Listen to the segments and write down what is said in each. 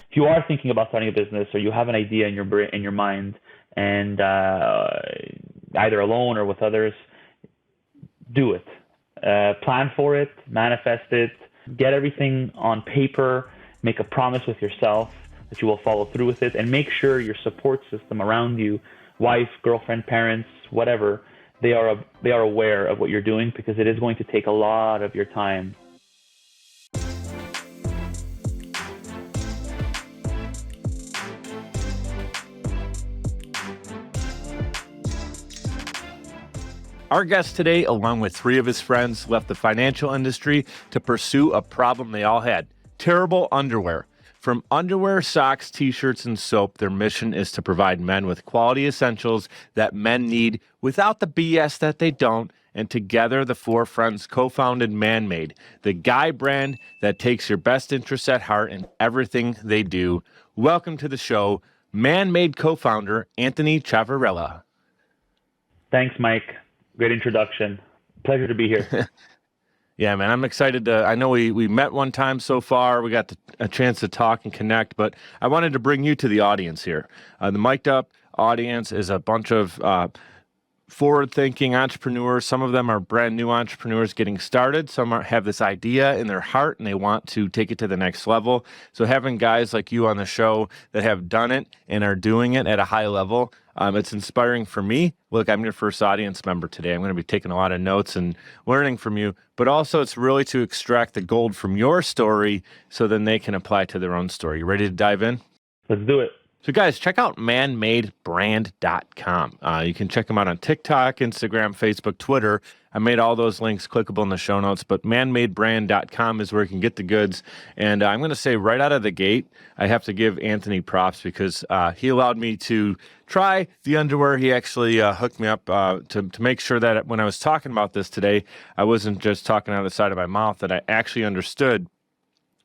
if you are thinking about starting a business or you have an idea in your brain, in your mind, and either alone or with others, do it. Plan for it, manifest it, get everything on paper, make a promise with yourself that you will follow through with it, and make sure your support system around you, wife, girlfriend, parents, whatever, they are aware of what you're doing, because it is going to take a lot of your time. Our guest today, along with 3 of his friends, left the financial industry to pursue a problem they all had: terrible underwear. From underwear, socks, t-shirts, and soap, their mission is to provide men with quality essentials that men need without the BS that they don't. And together, the 4 friends co-founded MANMADE, the guy brand that takes your best interests at heart in everything they do. Welcome to the show, MANMADE co-founder Anthony Ciavirella. Thanks, Mike. Great introduction. Pleasure to be here. Yeah, man, I'm excited to, I know we met one time so far. We got a chance to talk and connect, but I wanted to bring you to the audience here. The mic'd up audience is a bunch of forward-thinking entrepreneurs. Some of them are brand new entrepreneurs getting started. Some have this idea in their heart and they want to take it to the next level. So having guys like you on the show that have done it and are doing it at a high level, it's inspiring for me. Look, I'm your first audience member today. I'm going to be taking a lot of notes and learning from you, but also it's really to extract the gold from your story so then they can apply to their own story. You ready to dive in? Let's do it. So guys, check out manmadebrand.com. You can check them out on TikTok, Instagram, Facebook, Twitter. I made all those links clickable in the show notes, but manmadebrand.com is where you can get the goods. And I'm going to say right out of the gate, I have to give Anthony props because he allowed me to try the underwear. He actually hooked me up to make sure that when I was talking about this today, I wasn't just talking out of the side of my mouth, that I actually understood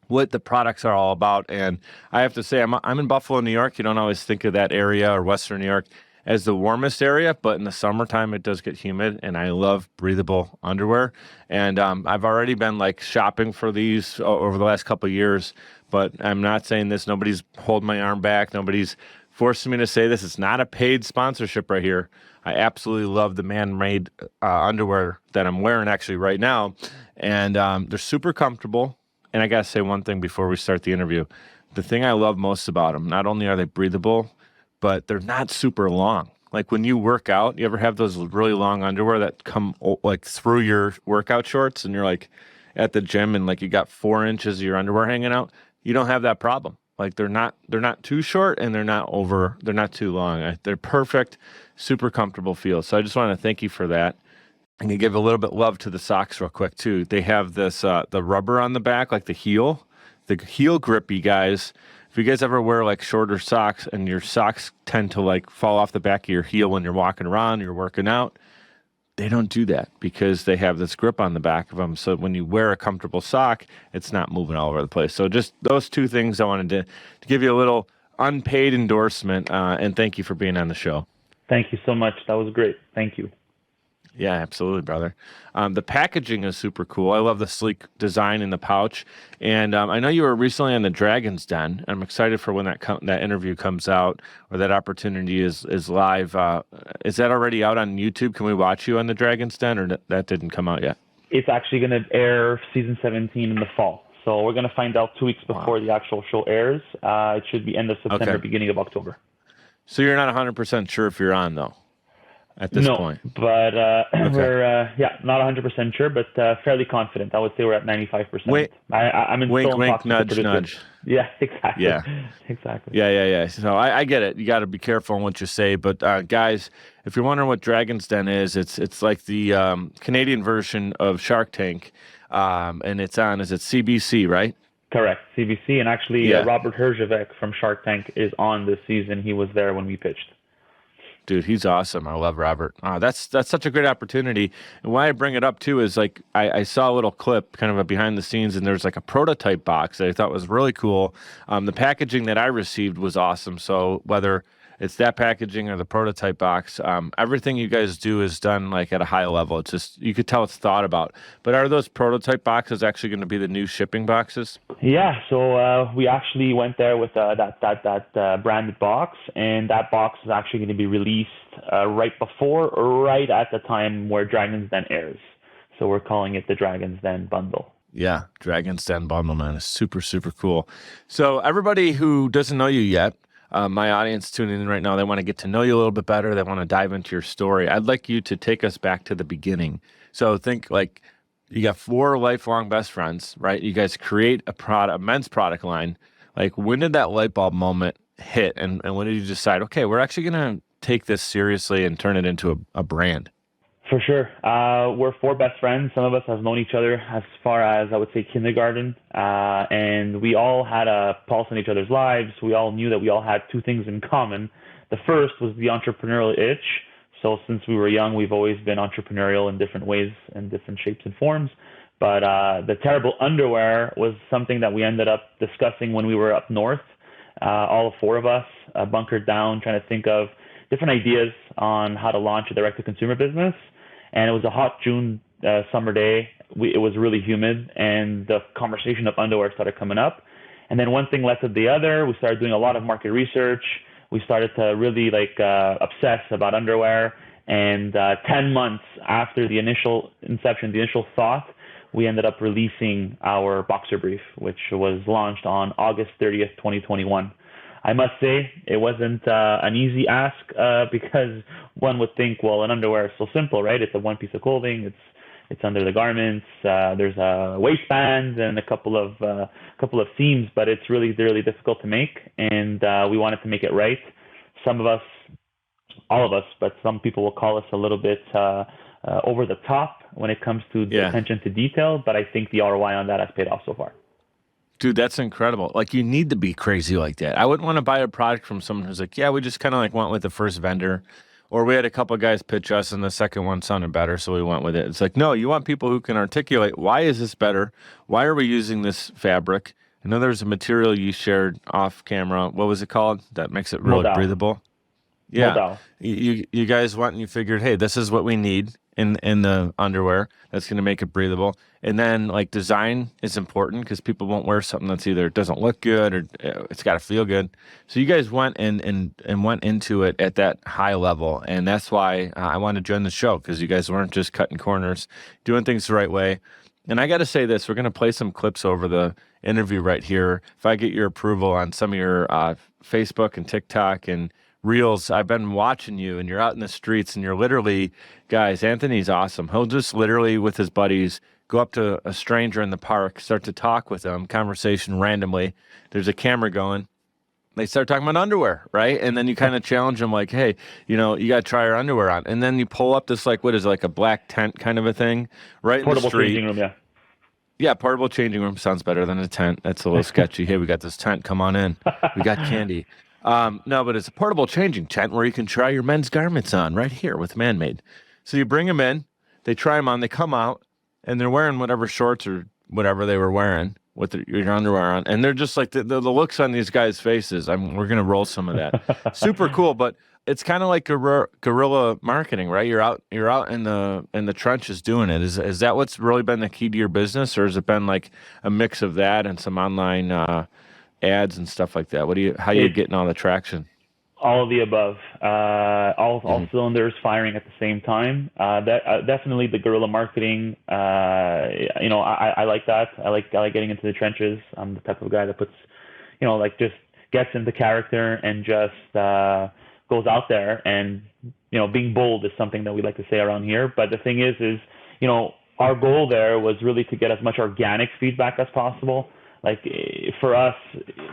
what the products are all about. And I have to say, I'm in Buffalo, New York. You don't always think of that area or Western New York as the warmest area, but in the summertime it does get humid, and I love breathable underwear. And I've already been like shopping for these over the last couple of years, but I'm not saying this. Nobody's holding my arm back. Nobody's forcing me to say this. It's not a paid sponsorship right here. I absolutely love the MANMADE underwear that I'm wearing actually right now. And they're super comfortable. And I got to say one thing before we start the interview. The thing I love most about them, not only are they breathable, but they're not super long. Like when you work out, you ever have those really long underwear that come like through your workout shorts and you're like at the gym and like you got 4 inches of your underwear hanging out? You don't have that problem. Like they're not too short and they're not too long. They're perfect, super comfortable feel. So I just want to thank you for that. I'm going to give a little bit of love to the socks real quick, too. They have this, the rubber on the back, like the heel grip, you guys. If you guys ever wear like shorter socks and your socks tend to like fall off the back of your heel when you're walking around, you're working out, they don't do that because they have this grip on the back of them. So when you wear a comfortable sock, it's not moving all over the place. So just those 2 things I wanted to give you a little unpaid endorsement, and thank you for being on the show. Thank you so much. That was great. Thank you. Yeah, absolutely, brother. The packaging is super cool. I love the sleek design in the pouch. And I know you were recently on the Dragon's Den. I'm excited for when that interview comes out or that opportunity is live. Is that already out on YouTube? Can we watch you on the Dragon's Den, or that didn't come out yet? It's actually going to air season 17 in the fall. So we're going to find out 2 weeks before the actual show airs. It should be end of September, beginning of October. So you're not 100% sure if you're on, though? At this point. But we're not 100% sure, but fairly confident. I would say we're at 95%. I'm in wink, nudge, nudge. Yeah, exactly. Yeah, exactly. Yeah. So I get it. You got to be careful on what you say. But guys, if you're wondering what Dragon's Den is, it's like the Canadian version of Shark Tank, and it's on. Is it CBC, right? Correct, CBC, and actually Robert Herjavec from Shark Tank is on this season. He was there when we pitched. Dude, he's awesome. I love Robert. That's such a great opportunity. And why I bring it up too is like I saw a little clip, kind of a behind the scenes, and there's like a prototype box that I thought was really cool. The packaging that I received was awesome. So whether it's that packaging or the prototype box, everything you guys do is done like at a high level. It's just you could tell it's thought about. But are those prototype boxes actually going to be the new shipping boxes? Yeah, so we actually went there with that branded box, and that box is actually going to be released right at the time where Dragon's Den airs. So we're calling it the Dragon's Den bundle. Yeah, Dragon's Den bundle, man, is super, super cool. So everybody who doesn't know you yet, my audience tuning in right now, they want to get to know you a little bit better. They want to dive into your story. I'd like you to take us back to the beginning. So think like you got 4 lifelong best friends, right? You guys create a men's product line. Like when did that light bulb moment hit? And when did you decide, okay, we're actually going to take this seriously and turn it into a brand? For sure. We're 4 best friends. Some of us have known each other as far as, I would say, kindergarten. And we all had a pulse in each other's lives. We all knew that we all had 2 things in common. The first was the entrepreneurial itch. So since we were young, we've always been entrepreneurial in different ways and different shapes and forms. But the terrible underwear was something that we ended up discussing when we were up north. All 4 of us bunkered down trying to think of different ideas on how to launch a direct-to-consumer business. And it was a hot June summer day. It was really humid, and the conversation of underwear started coming up. And then one thing led to the other. We started doing a lot of market research. We started to really obsess about underwear. And 10 months after the initial inception, the initial thought, we ended up releasing our boxer brief, which was launched on August 30th, 2021. I must say it wasn't an easy ask because one would think, well, an underwear is so simple, right? It's a one piece of clothing. It's under the garments. There's a waistband and a couple of seams, but it's really difficult to make. And we wanted to make it right. Some of us, all of us, but some people will call us a little bit over the top when it comes to the attention to detail. But I think the ROI on that has paid off so far. Dude, that's incredible. Like, you need to be crazy like that. I wouldn't want to buy a product from someone who's like, yeah, we just kind of like went with the first vendor, or we had a couple of guys pitch us and the second one sounded better, so we went with it. It's like, no, you want people who can articulate, why is this better? Why are we using this fabric? I know there's a material you shared off camera. What was it called? That makes it really breathable. Yeah. You guys went and you figured, hey, this is what we need in the underwear that's going to make it breathable. And then like design is important because people won't wear something that's either doesn't look good or it's got to feel good. So you guys went and went into it at that high level. And that's why I wanted to join the show, because you guys weren't just cutting corners, doing things the right way. And I got to say this, we're going to play some clips over the interview right here. If I get your approval on some of your Facebook and TikTok and Reels, I've been watching you, and you're out in the streets, and you're literally, guys, Anthony's awesome. He'll just literally, with his buddies, go up to a stranger in the park, start to talk with them, conversation randomly. There's a camera going. They start talking about underwear, right? And then you kind of challenge them like, hey, you got to try our underwear on. And then you pull up this, like, what is it, like a black tent kind of a thing, right in the street. Portable changing room, yeah. Yeah, portable changing room sounds better than a tent. That's a little sketchy. Hey, we got this tent. Come on in. We got candy. No, but it's a portable changing tent where you can try your men's garments on right here with MANMADE. So you bring them in, they try them on, they come out, and they're wearing whatever shorts or whatever they were wearing with your underwear on. And they're just like, the looks on these guys' faces, we're going to roll some of that. Super cool, but it's kind of like guerrilla marketing, right? You're out in the trenches doing it. Is that what's really been the key to your business, or has it been like a mix of that and some online ads and stuff like that? How are you getting all the traction? All of the above. All cylinders firing at the same time. Definitely the guerrilla marketing. I like that. I like getting into the trenches. I'm the type of guy that puts, just gets into character and just goes out there, and being bold is something that we like to say around here. But the thing is our goal there was really to get as much organic feedback as possible. Like for us,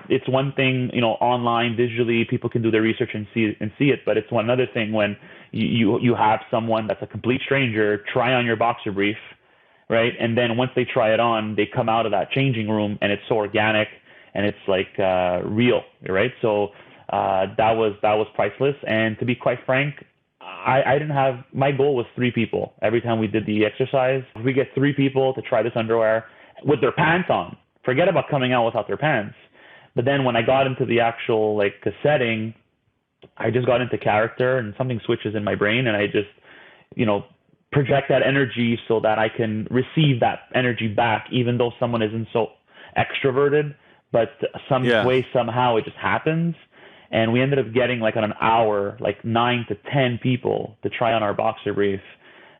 it's one thing, online, digitally, people can do their research and see it. But it's one other thing when you have someone that's a complete stranger try on your boxer brief, right? And then once they try it on, they come out of that changing room and it's so organic and it's like real, right? So that was priceless. And to be quite frank, I didn't have, my goal was 3 people. Every time we did the exercise, if we get 3 people to try this underwear with their pants on, forget about coming out without their pants. But then when I got into the actual like setting, I just got into character and something switches in my brain, and I just, project that energy so that I can receive that energy back, even though someone isn't so extroverted, but some way, somehow it just happens. And we ended up getting like on an hour, like 9 to 10 people to try on our boxer brief.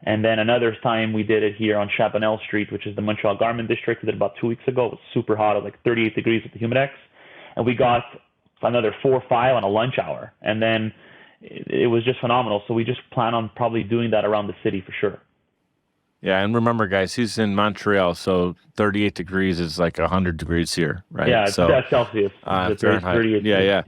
And then another time we did it here on Chameleon Street, which is the Montreal Garment District. We did it about 2 weeks ago. It was super hot. It was like 38 degrees with the Humidex. And we got another 4 or 5 on a lunch hour. And then it was just phenomenal. So we just plan on probably doing that around the city for sure. Yeah, and remember, guys, he's in Montreal, so 38 degrees is like 100 degrees here, right? Yeah, that's Celsius. Fahrenheit. Yeah.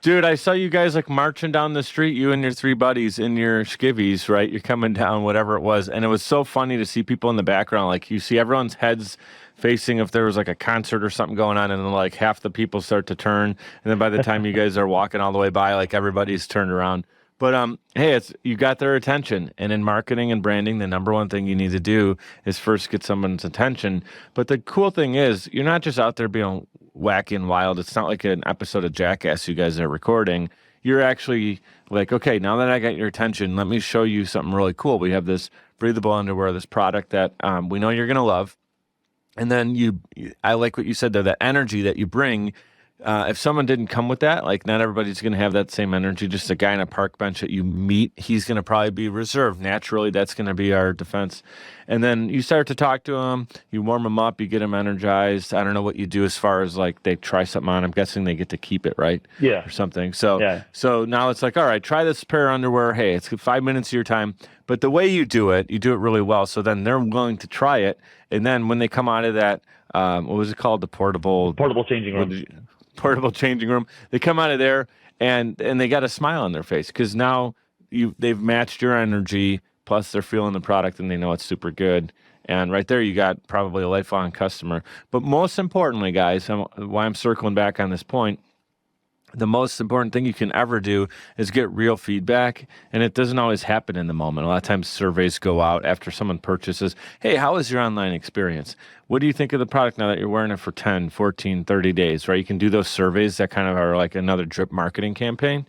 Dude, I saw you guys like marching down the street, you and your 3 buddies in your skivvies, right? You're coming down, whatever it was. And it was so funny to see people in the background. Like you see everyone's heads facing if there was like a concert or something going on, and then like half the people start to turn. And then by the time you guys are walking all the way by, like everybody's turned around. But hey, you got their attention. And in marketing and branding, the number one thing you need to do is first get someone's attention. But the cool thing is, you're not just out there being wacky and wild. It's not like an episode of Jackass you guys are recording. You're actually like, okay, now that I got your attention, let me show you something really cool. We have this breathable underwear, this product that we know you're going to love. And then I like what you said there, that energy that you bring. If someone didn't come with that, like not everybody's going to have that same energy. Just a guy on a park bench that you meet, he's going to probably be reserved. Naturally, that's going to be our defense. And then you start to talk to him, you warm him up, you get him energized. I don't know what you do as far as like they try something on. I'm guessing they get to keep it, right? Yeah. Or something. So now it's like, all right, try this pair of underwear. Hey, it's 5 minutes of your time. But the way you do it really well. So then they're willing to try it. And then when they come out of that, what was it called? The portable changing room. Portable changing room. They come out of there and they got a smile on their face because now they've matched your energy. Plus, they're feeling the product and they know it's super good. And right there, you got probably a lifelong customer. But most importantly, guys, why I'm circling back on this point, the most important thing you can ever do is get real feedback, and it doesn't always happen in the moment. A lot of times surveys go out after someone purchases. Hey, how was your online experience? What do you think of the product now that you're wearing it for 10, 14, 30 days, right? You can do those surveys that kind of are like another drip marketing campaign.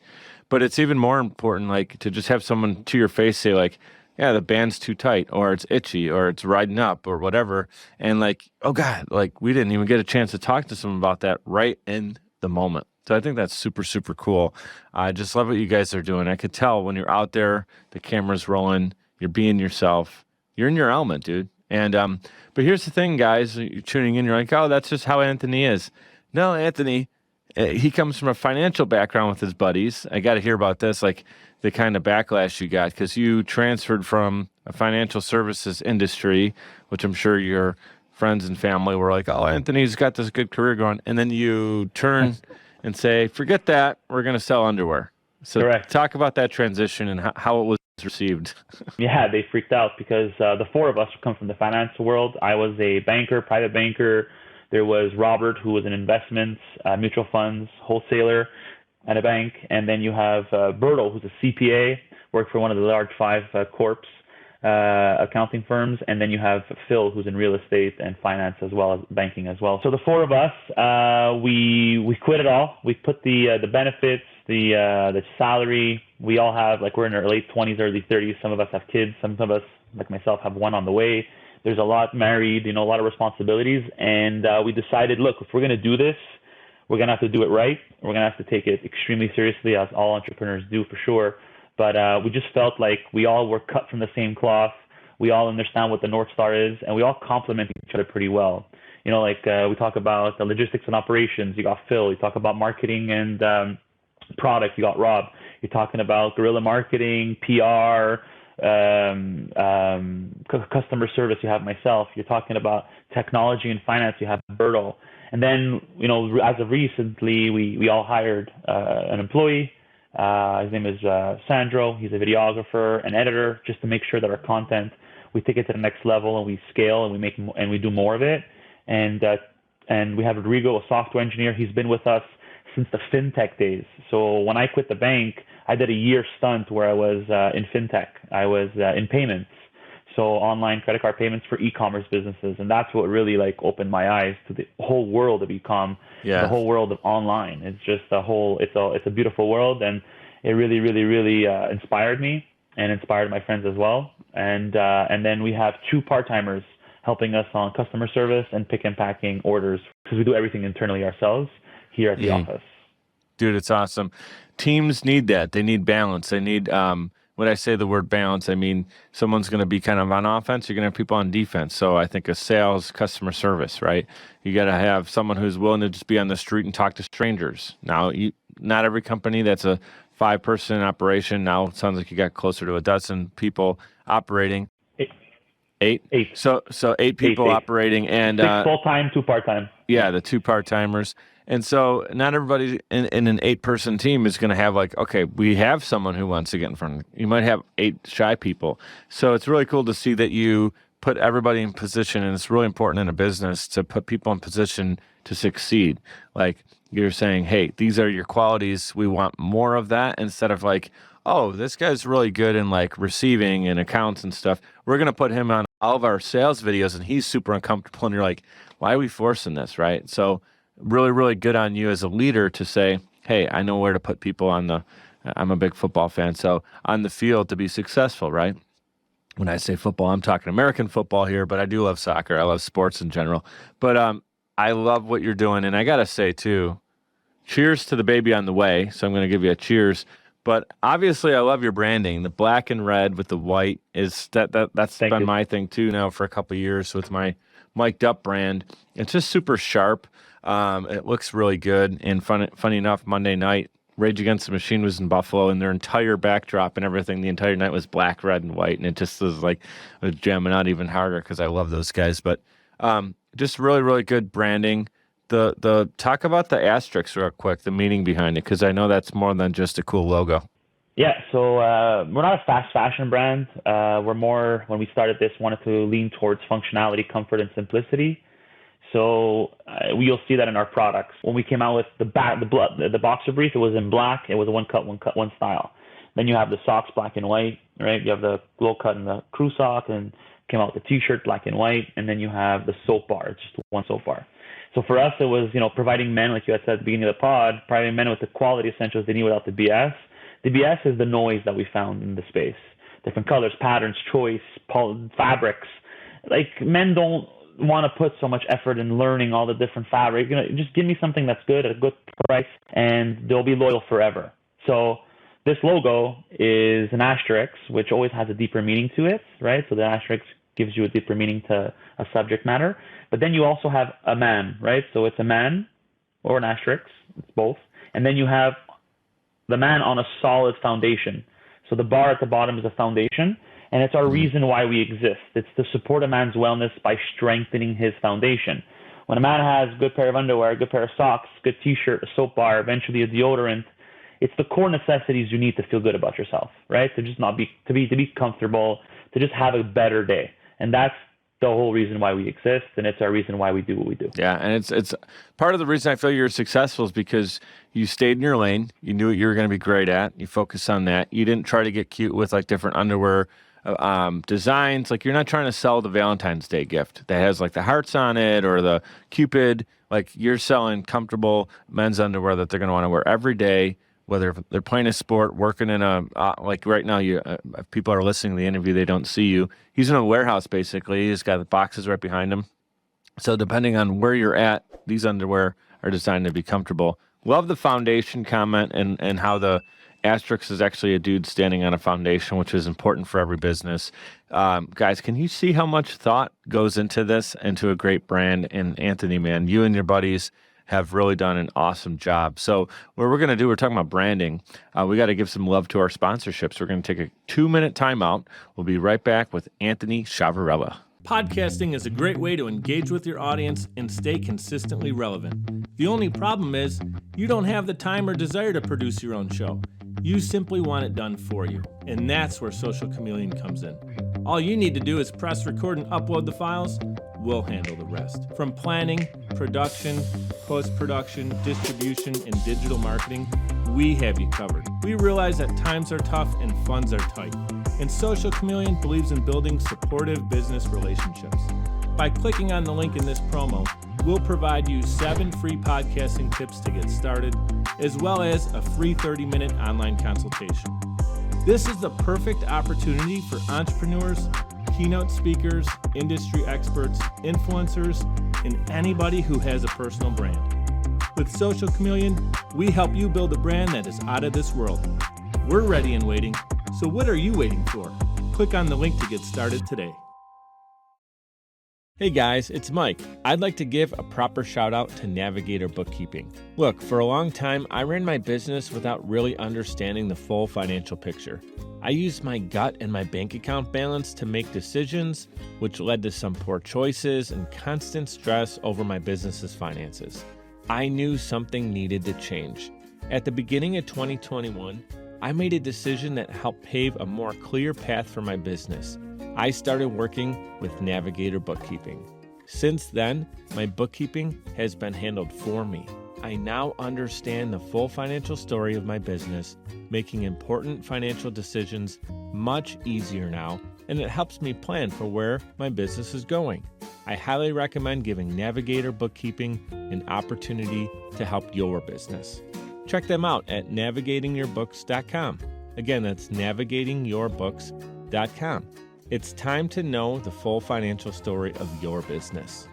But it's even more important like to just have someone to your face say like, yeah, the band's too tight, or it's itchy, or it's riding up, or whatever. And like, oh God, like we didn't even get a chance to talk to someone about that right in the moment. So I think that's super, super cool. I just love what you guys are doing. I could tell when you're out there, the camera's rolling, you're being yourself, you're in your element, dude. And but here's the thing, guys. You're tuning in, you're like, oh, that's just how Anthony is. No, Anthony, he comes from a financial background with his buddies. I got to hear about this, like the kind of backlash you got, because you transferred from a financial services industry, which I'm sure your friends and family were like, oh, Anthony's got this good career going. And then you turn and say, forget that, we're going to sell underwear. So Correct. Talk about that transition and how it was received. Yeah, they freaked out because the 4 of us come from the finance world. I was a banker, private banker. There was Robert, who was in investments, mutual funds, wholesaler at a bank. And then you have Berto, who's a CPA, worked for one of the large 5 corps, accounting firms. And then you have Phil, who's in real estate and finance as well as banking as well. So the 4 of us, we quit it all. We put the benefits, the salary. We all have, like, we're in our late 20s, early 30s. Some of us have kids. Some of us, like myself, have one on the way. There's a lot married, a lot of responsibilities. And we decided, look, if we're going to do this, we're going to have to do it right. We're going to have to take it extremely seriously, as all entrepreneurs do for sure. But we just felt like we all were cut from the same cloth. We all understand what the North Star is, and we all complement each other pretty well. We talk about the logistics and operations. You got Phil. You talk about marketing and product. You got Rob. You're talking about guerrilla marketing, PR, customer service. You have myself. You're talking about technology and finance. You have Berto. And then, as of recently, we all hired an employee. His name is Sandro. He's a videographer, an editor, just to make sure that our content, we take it to the next level and we scale and we do more of it. And we have Rodrigo, a software engineer. He's been with us since the fintech days. So when I quit the bank, I did a year stunt where I was in fintech. I was in payments. So online credit card payments for e-commerce businesses. And that's what really like opened my eyes to the whole world of e-com, the whole world of online. It's just it's a beautiful world. And it really, really, really inspired me and inspired my friends as well. And then we have 2 part-timers helping us on customer service and pick and packing orders, because we do everything internally ourselves here at the office. Dude, it's awesome. Teams need that. They need balance. They need, when I say the word balance, I mean someone's going to be kind of on offense. You're going to have people on defense. So I think of sales, customer service, right? You got to have someone who's willing to just be on the street and talk to strangers. Now, not every company that's a 5-person operation. Now it sounds like you got closer to a dozen people operating. 8? So 8 people operating, and 6 full-time, 2 part-time. Yeah, the 2 part-timers. And so not everybody in an 8-person team is going to have like, okay, we have someone who wants to get in front. You might have 8 shy people. So it's really cool to see that you put everybody in position, and it's really important in a business to put people in position to succeed. Like you're saying, hey, these are your qualities. We want more of that, instead of like, oh, this guy's really good in like receiving and accounts and stuff. We're going to put him on all of our sales videos and he's super uncomfortable. And you're like, why are we forcing this, right? So really, really good on you as a leader to say, hey, I know where to put people I'm a big football fan, so on the field to be successful, right? When I say football, I'm talking American football here, but I do love soccer. I love sports in general. But I love what you're doing. And I got to say, too, cheers to the baby on the way. So I'm going to give you a cheers. But obviously, I love your branding. The black and red with the white that's been my thing, too, now for a couple of years with my Mic'd Up brand. It's just super sharp. It looks really good. And funny enough, Monday night, Rage Against the Machine was in Buffalo, and their entire backdrop and everything the entire night was black, red, and white. And it just was like jamming out even harder because I love those guys. But just really, really good branding. The talk about the asterisks real quick, the meaning behind it, because I know that's more than just a cool logo. Yeah, so we're not a fast fashion brand. We're more, when we started this, wanted to lean towards functionality, comfort, and simplicity. So you'll see that in our products. When we came out with the boxer brief, it was in black. It was a one cut, one style. Then you have the socks, black and white, right? You have the low cut and the crew sock, and came out with the t-shirt, black and white. And then you have the soap bar. It's just one soap bar. So for us, it was, providing men, like you had said at the beginning of the pod, providing men with the quality essentials they need without the BS. The BS is the noise that we found in the space. Different colors, patterns, choice, fabrics. Like, men don't want to put so much effort in learning all the different fabric. Just give me something that's good at a good price, and they'll be loyal forever. So this logo is an asterisk, which always has a deeper meaning to it, right? So the asterisk gives you a deeper meaning to a subject matter. But then you also have a man, right? So it's a man or an asterisk, it's both. And then you have the man on a solid foundation. So the bar at the bottom is a foundation, and it's our reason why we exist. It's to support a man's wellness by strengthening his foundation. When a man has a good pair of underwear, a good pair of socks, good t-shirt, a soap bar, eventually a deodorant, it's the core necessities you need to feel good about yourself, right? To just to be comfortable, to just have a better day. And that's the whole reason why we exist, and it's our reason why we do what we do. Yeah, and it's part of the reason I feel you're successful is because you stayed in your lane. You knew what you were going to be great at. You focused on that. You didn't try to get cute with like different underwear designs. Like, you're not trying to sell the Valentine's Day gift that has like the hearts on it or the Cupid. Like, you're selling comfortable men's underwear that they're going to want to wear every day, whether they're playing a sport, working in a, like right now, if people are listening to the interview, they don't see you. He's in a warehouse, basically. He's got the boxes right behind him. So depending on where you're at, these underwear are designed to be comfortable. Love the foundation comment and how the asterisk is actually a dude standing on a foundation, which is important for every business. Guys, can you see how much thought goes into this, into a great brand? And Anthony, man, you and your buddies have really done an awesome job. So what we're going to do, we're talking about branding. We got to give some love to our sponsorships. We're going to take a 2-minute timeout. We'll be right back with Anthony Ciavirella. Podcasting is a great way to engage with your audience and stay consistently relevant. The only problem is you don't have the time or desire to produce your own show. You simply want it done for you. And that's where Social Chameleon comes in. All you need to do is press record and upload the files. We'll handle the rest. From planning production, post-production, distribution, and digital marketing, we have you covered. We realize that times are tough and funds are tight, and Social Chameleon believes in building supportive business relationships. By clicking on the link in this promo, we'll provide you 7 free podcasting tips to get started, as well as a free 30-minute online consultation. This is the perfect opportunity for entrepreneurs, keynote speakers, industry experts, influencers, and anybody who has a personal brand. With Social Chameleon, we help you build a brand that is out of this world. We're ready and waiting, so what are you waiting for? Click on the link to get started today. Hey guys, it's Mike. I'd like to give a proper shout out to Navigator Bookkeeping. Look, for a long time, I ran my business without really understanding the full financial picture. I used my gut and my bank account balance to make decisions, which led to some poor choices and constant stress over my business's finances. I knew something needed to change. At the beginning of 2021, I made a decision that helped pave a more clear path for my business. I started working with Navigator Bookkeeping. Since then, my bookkeeping has been handled for me. I now understand the full financial story of my business, making important financial decisions much easier now, and it helps me plan for where my business is going. I highly recommend giving Navigator Bookkeeping an opportunity to help your business. Check them out at navigatingyourbooks.com. Again, that's navigatingyourbooks.com. It's time to know the full financial story of your business.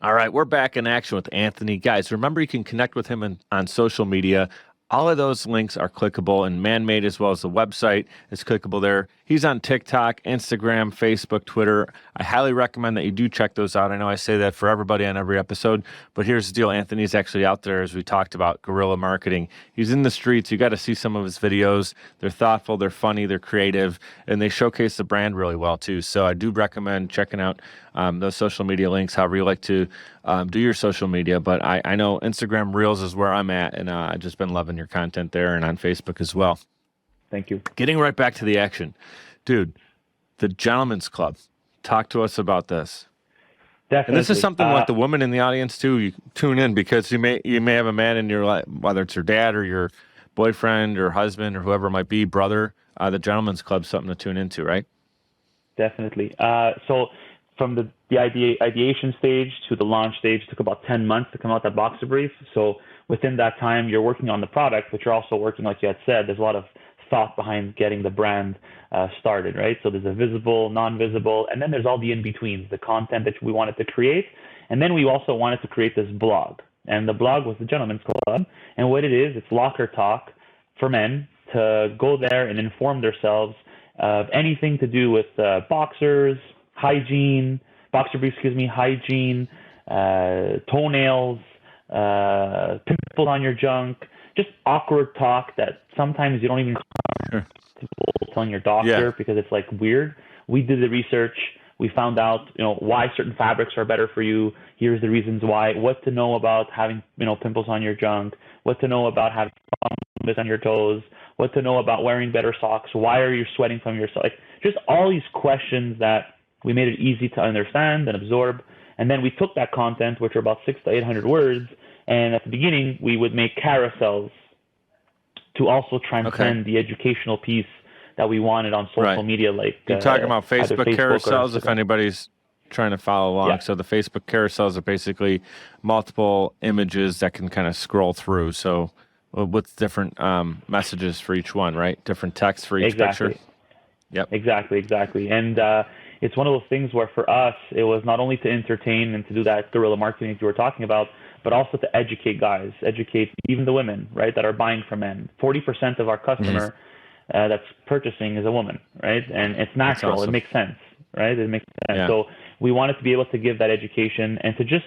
All right, we're back in action with Anthony. Guys, remember you can connect with him on social media. All of those links are clickable, and ManMade, as well as the website, is clickable there. He's on TikTok, Instagram, Facebook, Twitter. I highly recommend that you do check those out. I know I say that for everybody on every episode, but here's the deal. Anthony's actually out there, as we talked about, guerrilla marketing. He's in the streets. You got to see some of his videos. They're thoughtful, they're funny, they're creative, and they showcase the brand really well, too. So I do recommend checking out those social media links, however you like to do your social media. But I know Instagram Reels is where I'm at, and I've just been loving your content there, and on Facebook as well. Thank you. Getting right back to the action. Dude, the Gentlemen's Club. Talk to us about this. Definitely. And this is something like the women in the audience too. You tune in because you may have a man in your life, whether it's your dad or your boyfriend or husband or whoever it might be, brother. The Gentlemen's Club, something to tune into, right? Definitely. So from the ideation stage to the launch stage took about 10 months to come out that boxer brief. So within that time, you're working on the product, but you're also working, like you had said, there's a lot of thought behind getting the brand started, right? So there's a visible, non-visible, and then there's all the in-betweens, the content that we wanted to create. And then we also wanted to create this blog. And the blog was the Gentlemen's Club. And what it is, it's locker talk for men to go there and inform themselves of anything to do with boxers, hygiene, hygiene, toenails, pimples on your junk, just awkward talk that sometimes you don't even telling your doctor because it's like weird. We did the research. We found out, why certain fabrics are better for you. Here's the reasons why. What to know about having, pimples on your junk. What to know about having fungus on your toes. What to know about wearing better socks. Why are you sweating from your socks? Like, just all these questions that we made it easy to understand and absorb. And then we took that content, which are about 600 to 800 words, and at the beginning, we would make carousels to also transcend the educational piece that we wanted on social media. Like you're talking about Facebook carousels, if anybody's trying to follow along. Yeah. So the Facebook carousels are basically multiple images that can kind of scroll through. So with different messages for each one, right? Different text for each picture. Yep. Exactly. And it's one of those things where for us, it was not only to entertain and to do that guerrilla marketing that you were talking about, but also to educate guys, educate even the women, right, that are buying from men. 40% of our customer that's purchasing is a woman, right? And it's natural. Awesome. It makes sense, right? It makes sense. Yeah. So we wanted to be able to give that education and to just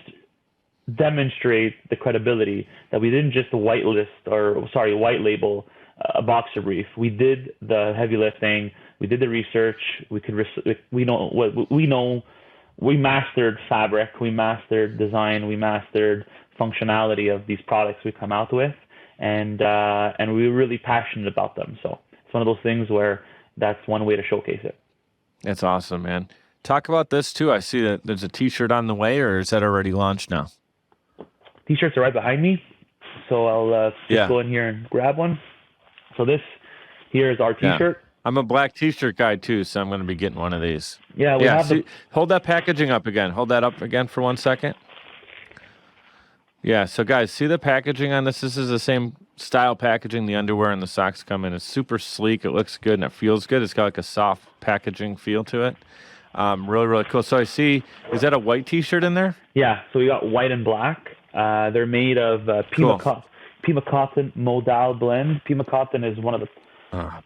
demonstrate the credibility that we didn't just white label a boxer brief. We did the heavy lifting. We did the research. We mastered fabric. We mastered design. We mastered functionality of these products we come out with, and we were really passionate about them. So it's one of those things where that's one way to showcase it. That's awesome, man. talk about this too. I see that there's a T-shirt on the way, or is that already launched now? T-shirts are right behind me, so I'll just go in here and grab one. So this here is our T-shirt. Yeah. I'm a black T-shirt guy too, so I'm going to be getting one of these. Yeah, we have hold that packaging up again. Hold that up again for 1 second. Yeah, so guys, see the packaging on this? This is the same style packaging the underwear and the socks come in. It's super sleek. It looks good and it feels good. It's got like a soft packaging feel to it. Really, really cool. So I see, is that a white T-shirt in there? Yeah, so we got white and black. They're made of Pima cotton modal blend. Pima cotton is one of the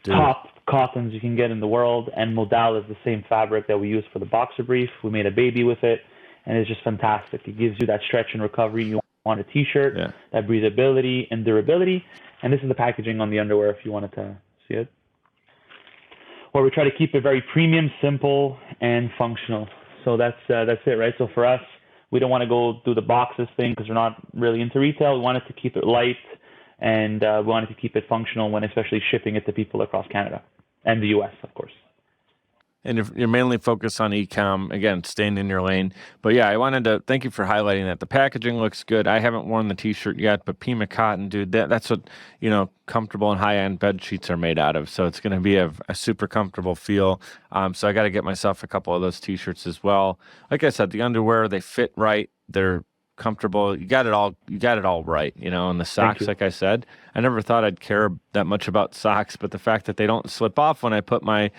top cottons you can get in the world, and modal is the same fabric that we use for the boxer brief. We made a baby with it, and it's just fantastic. It gives you that stretch and recovery you want a T-shirt, that breathability and durability. And this is the packaging on the underwear if you wanted to see it. Where we try to keep it very premium, simple, and functional. So that's it, right? So for us, we don't want to go do the boxes thing because we're not really into retail. We wanted to keep it light, and we wanted to keep it functional when especially shipping it to people across Canada and the US, of course. And if you're mainly focused on e-com, again, staying in your lane. But yeah, I wanted to thank you for highlighting that. The packaging looks good. I haven't worn the T-shirt yet, but Pima cotton, dude, that's what, comfortable and high-end bed sheets are made out of. So it's going to be a super comfortable feel. So I got to get myself a couple of those T-shirts as well. Like I said, the underwear, they fit right. They're comfortable. You got it all right, and the socks, like I said, I never thought I'd care that much about socks, but the fact that they don't slip off when I put my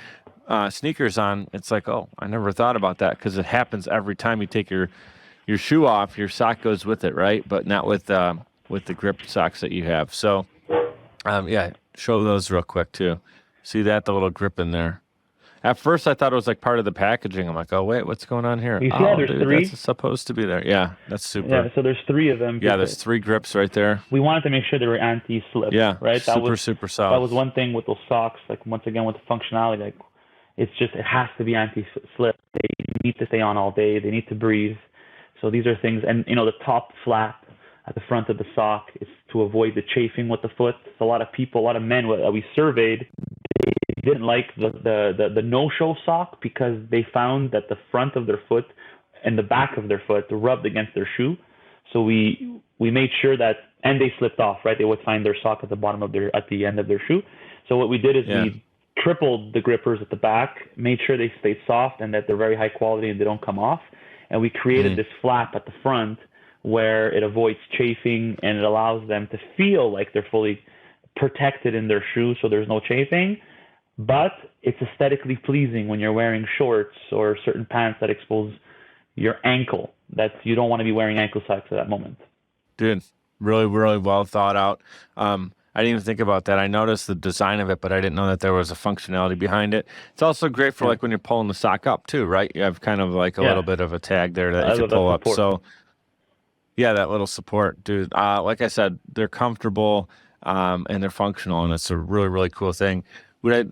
sneakers on, it's like, oh, I never thought about that, because it happens every time you take your shoe off, your sock goes with it, right? But not with the grip socks that you have. So show those real quick too. See that, the little grip in there. At first I thought it was like part of the packaging. I'm like, oh wait, what's going on here? You see how there's three? That's supposed to be there. Yeah, that's super. Yeah, so there's three of them. Yeah, there's three grips right there. We wanted to make sure they were anti-slip. Yeah, right. Super solid. That was one thing with those socks. Like, once again, with the functionality, like, it has to be anti-slip. They need to stay on all day. They need to breathe. So these are things, and the top flap at the front of the sock is to avoid the chafing with the foot. So a lot of men that we surveyed, they didn't like the no-show sock because they found that the front of their foot and the back of their foot rubbed against their shoe. So we made sure that, and they slipped off, right? They would find their sock at the end of their shoe. So what we did is we tripled the grippers at the back, made sure they stayed soft and that they're very high quality and they don't come off. And we created this flap at the front where it avoids chafing and it allows them to feel like they're fully protected in their shoe, so there's no chafing. But it's aesthetically pleasing when you're wearing shorts or certain pants that expose your ankle, that you don't want to be wearing ankle socks at that moment. Dude, really, really well thought out. I didn't even think about that. I noticed the design of it, but I didn't know that there was a functionality behind it. It's also great for like when you're pulling the sock up too, right? You have kind of like a little bit of a tag there that you can pull up. So yeah, that little support, dude. Like I said, they're comfortable and they're functional, and it's a really, really cool thing.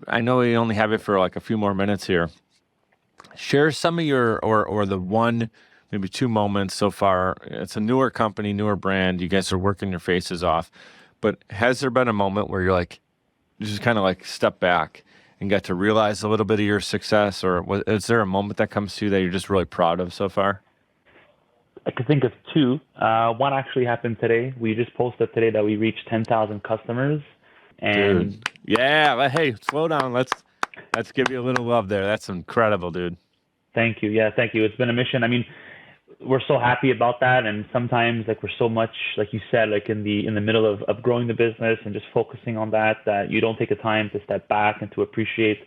I know we only have it for like a few more minutes here. Share some of your, or the one, maybe two moments so far. It's a newer company, newer brand. You guys are working your faces off. But has there been a moment where you're like, you just kind of like step back and got to realize a little bit of your success? Or is there a moment that comes to you that you're just really proud of so far? I could think of two. One actually happened today. We just posted today that we reached 10,000 customers. And dude. Yeah, hey, slow down. Let's give you a little love there. That's incredible, dude. Thank you. Yeah, thank you. It's been a mission. I mean, we're so happy about that, and sometimes like we're so much, like you said, like in the middle of growing the business and just focusing on that you don't take the time to step back and to appreciate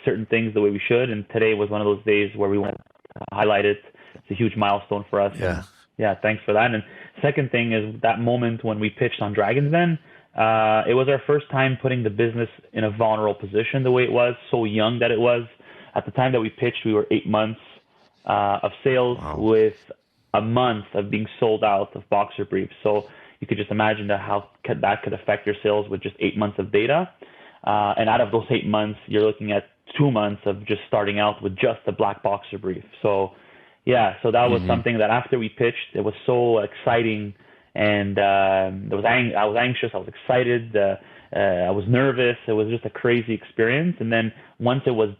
certain things the way we should. And today was one of those days where we want to highlight it. It's a huge milestone for us. Yeah. And yeah, thanks for that. And second thing is that moment when we pitched on Dragon's Den. It was our first time putting the business in a vulnerable position the way it was, so young that it was. At the time that we pitched, we were 8 months of sales with a month of being sold out of boxer briefs. So you could just imagine how that could affect your sales with just 8 months of data. And out of those 8 months, you're looking at 2 months of just starting out with just a black boxer brief. So yeah, so that was something that after we pitched, it was so exciting. And I was anxious, I was excited, I was nervous. It was just a crazy experience. And then once it was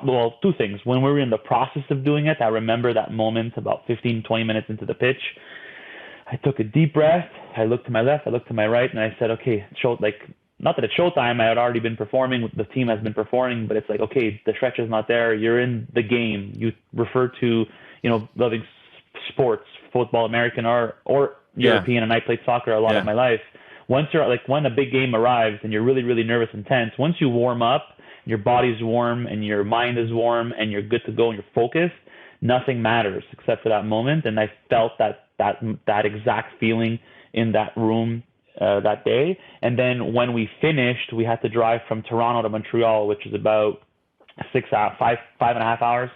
well, two things. When we were in the process of doing it, I remember that moment about 15, 20 minutes into the pitch. I took a deep breath. I looked to my left, I looked to my right, and I said, okay, not that it's showtime. I had already been performing. The team has been performing, but it's like, okay, the stretch is not there. You're in the game. You refer to, loving sports, football, American or European, and I played soccer a lot of my life. Once when a big game arrives and you're really, really nervous and tense, once you warm up, your body's warm and your mind is warm and you're good to go and you're focused, nothing matters except for that moment. And I felt that exact feeling in that room that day. And then when we finished, we had to drive from Toronto to Montreal, which is about 5.5 hours,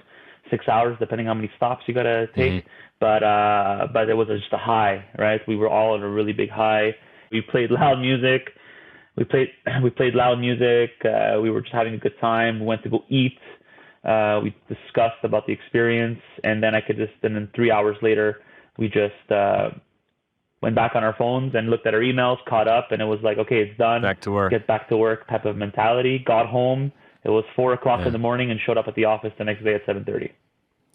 6 hours, depending on how many stops you got to take. Mm-hmm. But it was just a high, right? We were all in a really big high. We played loud music. We played loud music. We were just having a good time. We went to go eat. We discussed about the experience, and then then 3 hours later, we just went back on our phones and looked at our emails, caught up, and it was like, okay, it's done. Back to work. Get back to work type of mentality. Got home. It was 4:00 in the morning, and showed up at the office the next day at 7:30.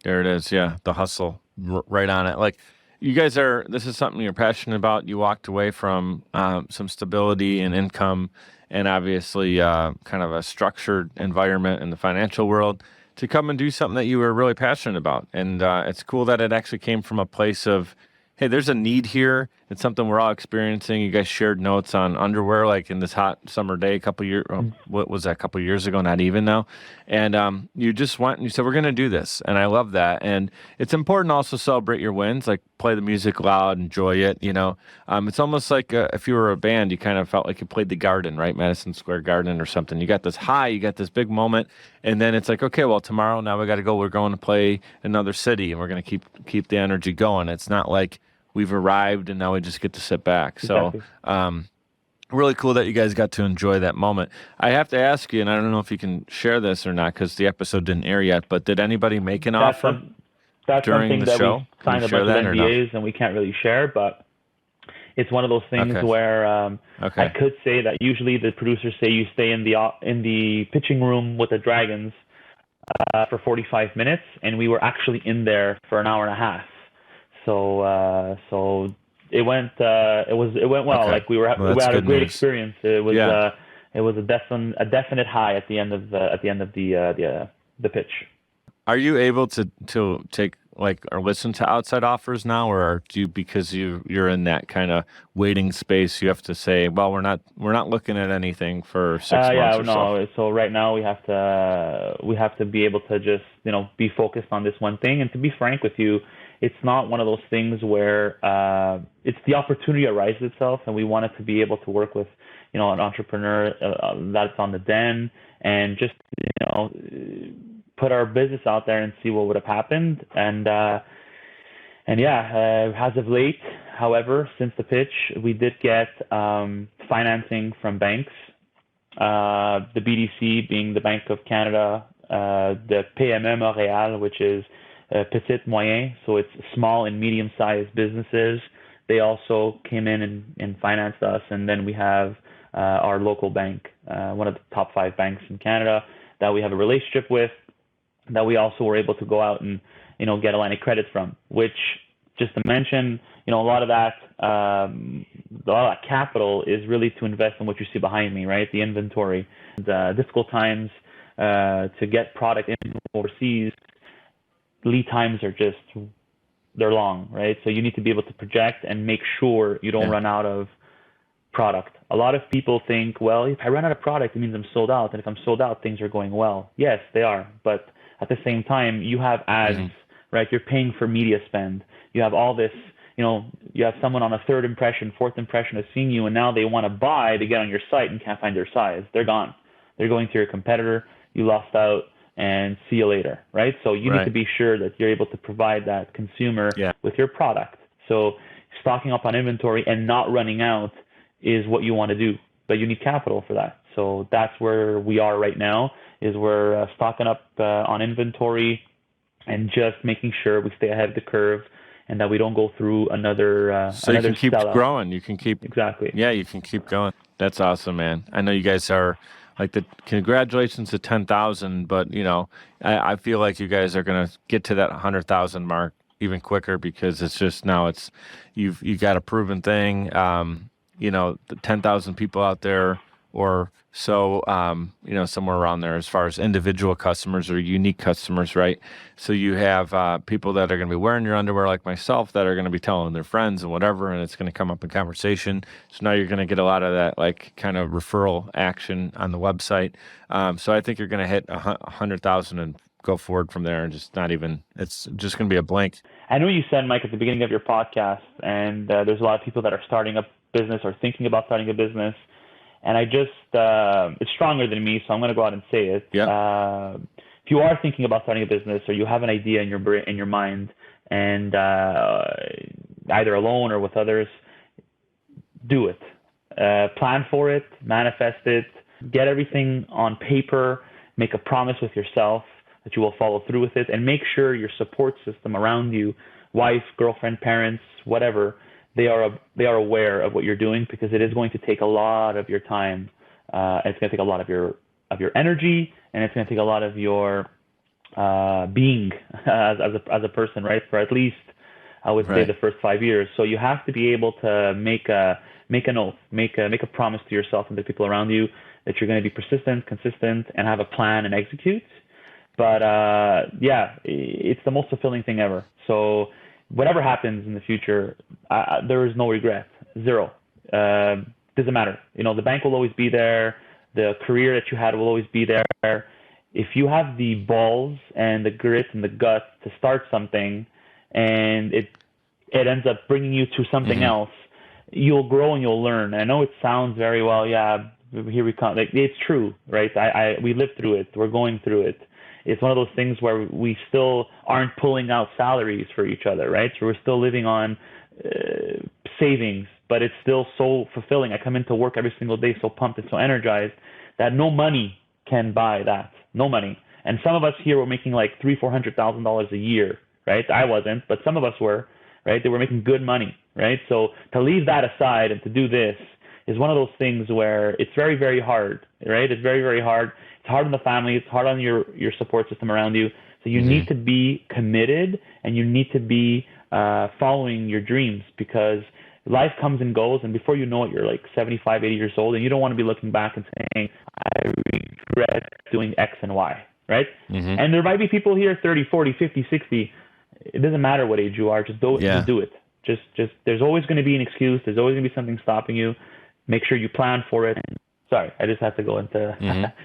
There it is. Yeah, the hustle, right on it. Like, you guys this is something you're passionate about. You walked away from some stability and income and obviously kind of a structured environment in the financial world to come and do something that you were really passionate about. And it's cool that it actually came from a place of, hey, there's a need here. It's something we're all experiencing. You guys shared notes on underwear, like in this hot summer day a couple years ago, not even now. And you just went and you said, we're going to do this. And I love that. And it's important to also celebrate your wins, like play the music loud, enjoy it. It's almost like if you were a band, you kind of felt like you played the Garden, right? Madison Square Garden or something. You got this high, you got this big moment. And then it's like, okay, well, tomorrow, now we got to go. We're going to play another city and we're going to keep the energy going. It's not like we've arrived and now we just get to sit back. Exactly. So really cool that you guys got to enjoy that moment. I have to ask you, and I don't know if you can share this or not because the episode didn't air yet, but did anybody make an offer during the show? We signed a bunch of NDAs and we can't really share, but it's one of those things where I could say that usually the producers say you stay in the pitching room with the Dragons for 45 minutes, and we were actually in there for an hour and a half. So it went well. Okay. Like we had a great experience. It was a definite high at the end of the pitch. Are you able to take or listen to outside offers now, or do you, because you're in that kind of waiting space, you have to say, well, we're not looking at anything for 6 months or so? So right now we have to be able to just be focused on this one thing. And to be frank with you, it's not one of those things where it's the opportunity arises itself, and we wanted to be able to work with an entrepreneur that's on the den and just put our business out there and see what would have happened. And as of late, however, since the pitch, we did get financing from banks, the BDC being the Bank of Canada, the PME Montréal, which is Petit Moyen, so it's small and medium-sized businesses. They also came in and financed us. And then we have our local bank, one of the top 5 banks in Canada that we have a relationship with, that we also were able to go out and get a line of credit from, which, just to mention, a lot of that capital is really to invest in what you see behind me, right? The inventory. The difficult times to get product in overseas, lead times are they're long, right? So you need to be able to project and make sure you don't run out of product. A lot of people think, well, if I run out of product, it means I'm sold out. And if I'm sold out, things are going well. Yes, they are. But at the same time, you have ads, right? You're paying for media spend. You have all this, you have someone on a 3rd impression, 4th impression of seeing you, and now they want to buy to get on your site and can't find their size. They're gone. They're going to your competitor. You lost out. And see you later, right? So you need to be sure that you're able to provide that consumer with your product. So stocking up on inventory and not running out is what you want to do, but you need capital for that. So that's where we are right now, is we're stocking up on inventory and just making sure we stay ahead of the curve and that we don't go through another so you can keep sellout. Growing. You can keep exactly. Yeah, you can keep going. That's awesome, man. I know you guys are like the congratulations to 10,000, but I feel like you guys are going to get to that 100,000 mark even quicker because it's just now you got a proven thing. The 10,000 people out there or so, somewhere around there as far as individual customers or unique customers, right? So you have people that are going to be wearing your underwear like myself that are going to be telling their friends and whatever, and it's going to come up in conversation. So now you're going to get a lot of that like kind of referral action on the website. So I think you're going to hit 100,000 and go forward from there and it's just going to be a blank. I know you said, Mike, at the beginning of your podcast, and there's a lot of people that are starting a business or thinking about starting a business. And I just, it's stronger than me, so I'm going to go out and say it. Yeah. If you are thinking about starting a business or you have an idea in your mind and either alone or with others, do it. Plan for it, manifest it, get everything on paper, make a promise with yourself that you will follow through with it, and make sure your support system around you, wife, girlfriend, parents, whatever, they are aware of what you're doing, because it is going to take a lot of your time. It's going to take a lot of your energy, and it's going to take a lot of your being as a person, right? For at least I would say the first 5 years. So you have to be able to make an oath, make a promise to yourself and the people around you that you're going to be persistent, consistent, and have a plan and execute. But it's the most fulfilling thing ever. So whatever happens in the future, there is no regret. Zero. Doesn't matter. The bank will always be there. The career that you had will always be there. If you have the balls and the grit and the guts to start something, and it ends up bringing you to something else, you'll grow and you'll learn. I know it sounds very well. Yeah, here we come. Like, it's true, right? We lived through it. We're going through it. It's one of those things where we still aren't pulling out salaries for each other, right? So we're still living on savings, but it's still so fulfilling. I come into work every single day so pumped and so energized that no money can buy that. No money. And some of us here were making like $300,000-$400,000 a year, right? I wasn't, but some of us were, right? They were making good money, right? So to leave that aside and to do this is one of those things where it's very, very hard, right? It's very, very hard. It's hard on the family. It's hard on your support system around you. So you need to be committed, and you need to be following your dreams, because life comes and goes, and before you know it, you're like 75, 80 years old, and you don't want to be looking back and saying, I regret doing X and Y, right? And there might be people here 30, 40, 50, 60. It doesn't matter what age you are. Just do it. Just there's always going to be an excuse. There's always going to be something stopping you. Make sure you plan for it. Sorry, I just had to go into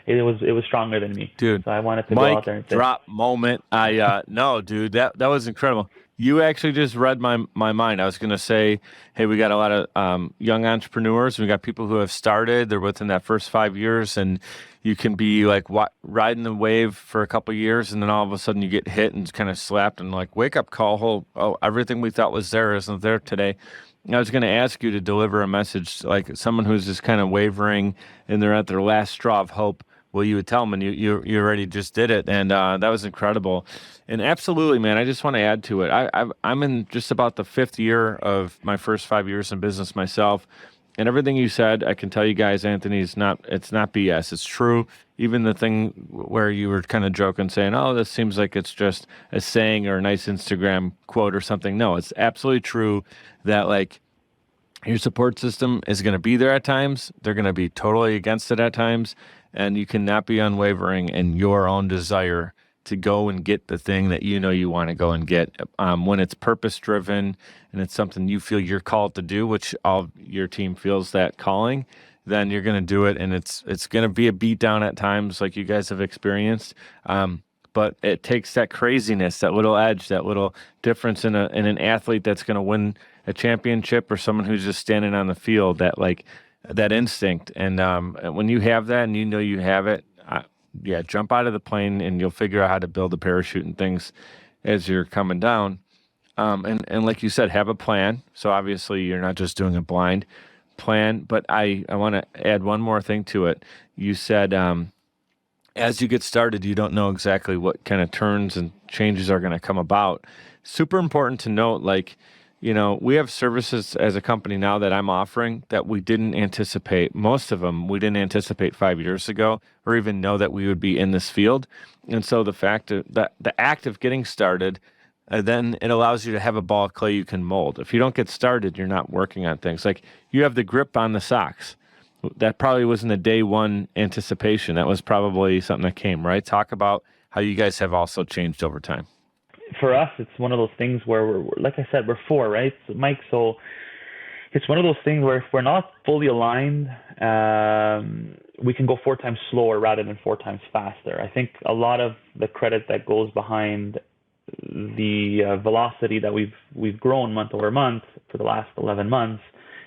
it was stronger than me, dude. So I wanted to Mike, go out there and say, drop moment. No, dude, that was incredible. You actually just read my mind. I was going to say, hey, we got a lot of young entrepreneurs. We got people who have started. They're within that first 5 years, and you can be like riding the wave for a couple of years, and then all of a sudden you get hit and kind of slapped, and like wake up call. Everything we thought was there isn't there today. I was going to ask you to deliver a message like someone who's just kind of wavering and they're at their last straw of hope. Well, you would tell them, and you already just did it, and that was incredible. And absolutely, man, I just want to add to it. I'm in just about the 5th year of my first 5 years in business myself, and everything you said, I can tell you guys, Anthony, it's not BS. It's true. Even the thing where you were kind of joking, saying, "Oh, this seems like it's just a saying or a nice Instagram quote or something." No, it's absolutely true that like your support system is going to be there at times. They're going to be totally against it at times. And you cannot be unwavering in your own desire to go and get the thing that you know you want to go and get. When it's purpose-driven and it's something you feel you're called to do, which all your team feels that calling, then you're going to do it. And it's going to be a beatdown at times like you guys have experienced. But it takes that craziness, that little edge, that little difference in an athlete that's going to win a championship or someone who's just standing on the field, that instinct. And when you have that and you know you have it, jump out of the plane and you'll figure out how to build a parachute and things as you're coming down. And like you said, have a plan. So obviously you're not just doing a blind plan, but I want to add one more thing to it. You said, as you get started, you don't know exactly what kind of turns and changes are going to come about. Super important to note, like, we have services as a company now that I'm offering that we didn't anticipate. Most of them we didn't anticipate 5 years ago or even know that we would be in this field. And so the fact that the act of getting started, then it allows you to have a ball of clay you can mold. If you don't get started, you're not working on things. Like you have the grip on the socks. That probably wasn't a day one anticipation. That was probably something that came, right? Talk about how you guys have also changed over time. For us, it's one of those things where we're like I said, we're four, right, Mike? So it's one of those things where if we're not fully aligned, we can go 4 times slower rather than 4 times faster. I think a lot of the credit that goes behind the velocity that we've grown month over month for the last 11 months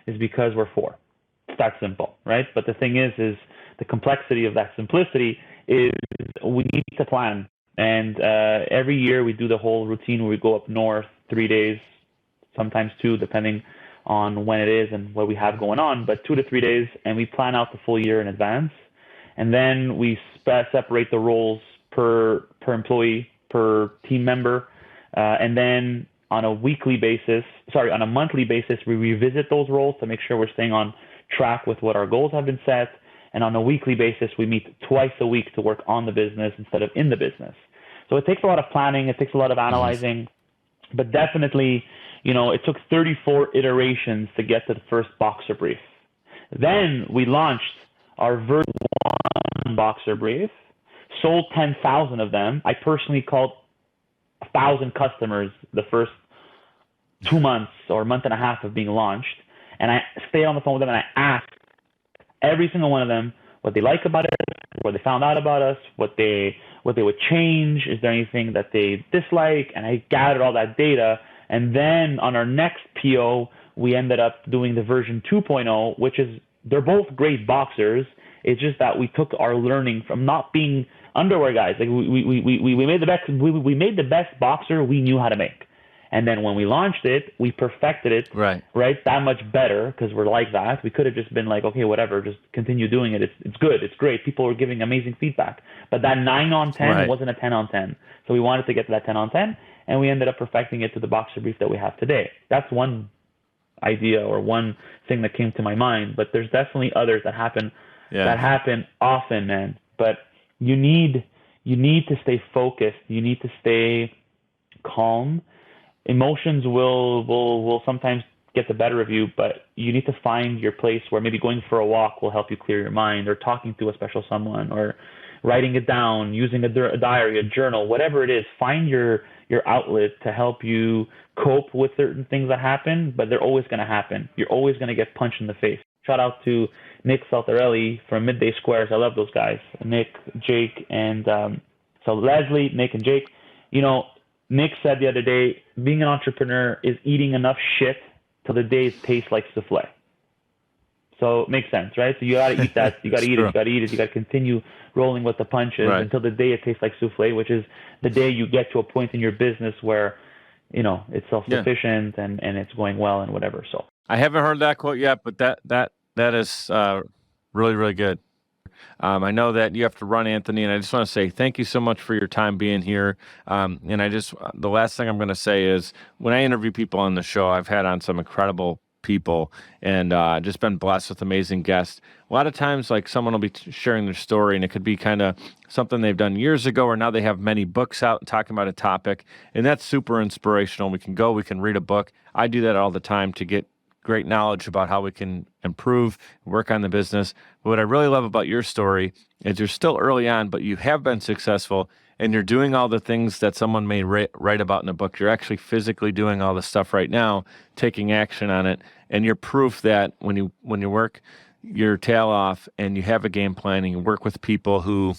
is because we're 4. It's that simple, right? But the thing is the complexity of that simplicity is we need to plan. And every year we do the whole routine where we go up north 3 days, sometimes 2, depending on when it is and what we have going on, but 2 to 3 days, and we plan out the full year in advance. And then we separate the roles per employee, per team member, and then on a monthly basis, we revisit those roles to make sure we're staying on track with what our goals have been set. And on a weekly basis, we meet twice a week to work on the business instead of in the business. So it takes a lot of planning. It takes a lot of analyzing, but definitely, it took 34 iterations to get to the first boxer brief. Then we launched our version 1 boxer brief, sold 10,000 of them. I personally called 1,000 customers the first 2 months or a month and a half of being launched. And I stayed on the phone with them and I asked every single one of them what they like about it, what they found out about us, what they would change, is there anything that they dislike, and I gathered all that data. And then on our next PO, we ended up doing the version 2.0, which is, they're both great boxers. It's just that we took our learning from not being underwear guys. Like we made the best boxer we knew how to make. And then when we launched it, we perfected it, right? That much better, because we're like that. We could have just been like, okay, whatever, just continue doing it. It's good, it's great. People were giving amazing feedback. But that 9 on 10 wasn't a 10 on 10. So we wanted to get to that 10 on 10, and we ended up perfecting it to the boxer brief that we have today. That's one idea or one thing that came to my mind. But there's definitely others that happen often, man. But you need to stay focused. You need to stay calm. Emotions will sometimes get the better of you, but you need to find your place where maybe going for a walk will help you clear your mind, or talking to a special someone, or writing it down, using a diary, a journal, whatever it is. Find your outlet to help you cope with certain things that happen, but they're always going to happen. You're always going to get punched in the face. Shout out to Nick Saltarelli from Midday Squares. I love those guys. Nick, Jake, and so Leslie, Nick, and Jake. Nick said the other day, being an entrepreneur is eating enough shit till the day it tastes like souffle. So it makes sense, right? So you got to eat that. You got to eat it. You got to eat it. You got to continue rolling with the punches until the day it tastes like souffle, which is the day you get to a point in your business where, it's self-sufficient and it's going well and whatever. So I haven't heard that quote yet, but that is really, really good. I know that you have to run, Anthony, and I just want to say thank you so much for your time being here. And the last thing I'm going to say is, when I interview people on the show, I've had on some incredible people and just been blessed with amazing guests. A lot of times, like, someone will be sharing their story, and it could be kind of something they've done years ago, or now they have many books out talking about a topic, and that's super inspirational. We can read a book. I do that all the time to get great knowledge about how we can improve, work on the business. But what I really love about your story is you're still early on, but you have been successful, and you're doing all the things that someone may write about in a book. You're actually physically doing all the stuff right now, taking action on it, and you're proof that when you work your tail off and you have a game plan and you work with people who,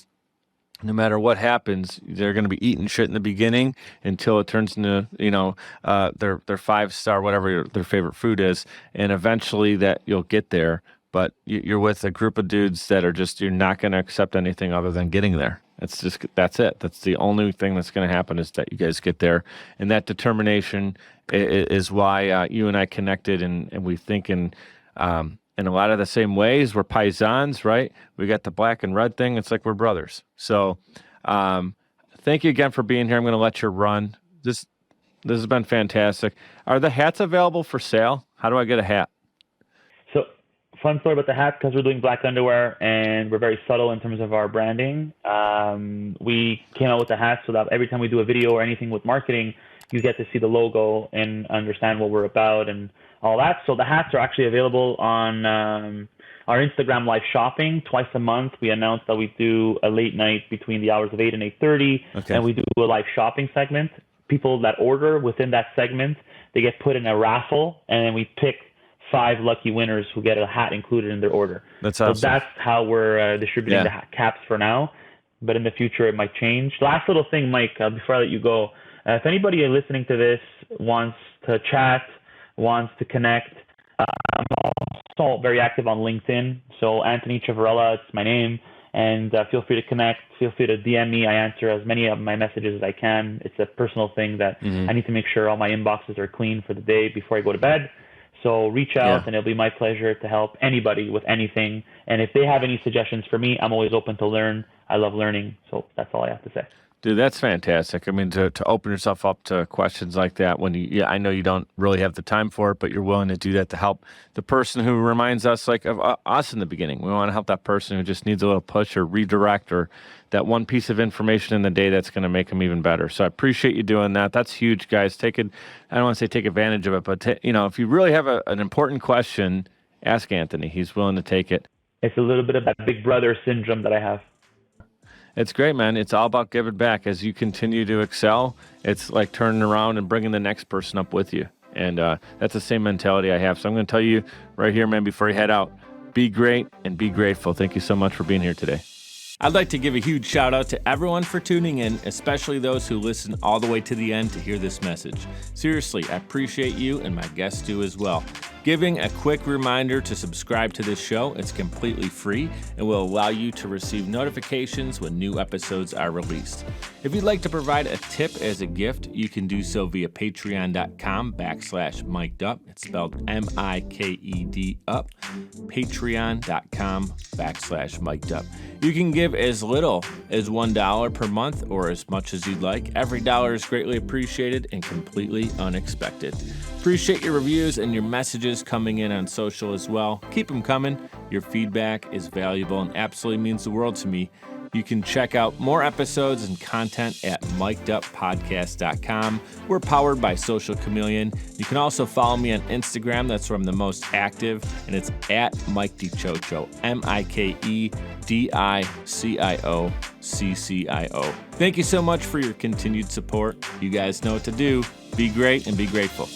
no matter what happens, they're going to be eating shit in the beginning until it turns into, their 5-star, whatever their favorite food is. And eventually that you'll get there, but you're with a group of dudes that are you're not going to accept anything other than getting there. That's it. That's the only thing that's going to happen, is that you guys get there. And that determination is why you and I connected, and we think in a lot of the same ways. We're paisans, right? We got the black and red thing. It's like we're brothers. So thank you again for being here. I'm going to let you run. Just This has been fantastic. Are the hats available for sale? How do I get a hat? So, fun story about the hats, because we're doing black underwear and we're very subtle in terms of our branding. We came out with the hats so that every time we do a video or anything with marketing, you get to see the logo and understand what we're about and all that. So the hats are actually available on our Instagram live shopping twice a month. We announce that we do a late night between the hours of 8 and 8:30, and we do a live shopping segment. People that order within that segment, they get put in a raffle, and then we pick 5 lucky winners who get a hat included in their order. That's awesome. So that's how we're distributing the caps for now, but in the future it might change. Last little thing, Mike, before I let you go, if anybody listening to this wants to chat, wants to connect, I'm also very active on LinkedIn. So Anthony Ciavirella, it's my name. And feel free to connect. Feel free to DM me. I answer as many of my messages as I can. It's a personal thing that I need to make sure all my inboxes are clean for the day before I go to bed. So reach out, and it'll be my pleasure to help anybody with anything. And if they have any suggestions for me, I'm always open to learn. I love learning. So that's all I have to say. Dude, that's fantastic. I mean, to open yourself up to questions like that when I know you don't really have the time for it, but you're willing to do that to help the person who reminds us like of us in the beginning. We want to help that person who just needs a little push or redirect or that one piece of information in the day that's going to make them even better. So I appreciate you doing that. That's huge, guys. I don't want to say take advantage of it, but if you really have an important question, ask Anthony. He's willing to take it. It's a little bit of that big brother syndrome that I have. It's great, man. It's all about giving back. As you continue to excel, it's like turning around and bringing the next person up with you. And that's the same mentality I have. So I'm going to tell you right here, man, before you head out, be great and be grateful. Thank you so much for being here today. I'd like to give a huge shout out to everyone for tuning in, especially those who listen all the way to the end to hear this message. Seriously, I appreciate you, and my guests do as well. Giving a quick reminder to subscribe to this show. It's completely free and will allow you to receive notifications when new episodes are released. If you'd like to provide a tip as a gift, you can do so via patreon.com/mikedup. It's spelled MIKED up. Patreon.com/mikedup. You can give as little as $1 per month or as much as you'd like. Every dollar is greatly appreciated and completely unexpected. Appreciate your reviews and your messages coming in on social as well. Keep them coming. Your feedback is valuable and absolutely means the world to me. You can check out more episodes and content at mikeduppodcast.com. We're powered by Social Chameleon. You can also follow me on Instagram. That's where I'm the most active, and it's at Mike DiCioccio, MIKEDICIOCCIO. Thank you so much for your continued support. You guys know what to do. Be great and be grateful.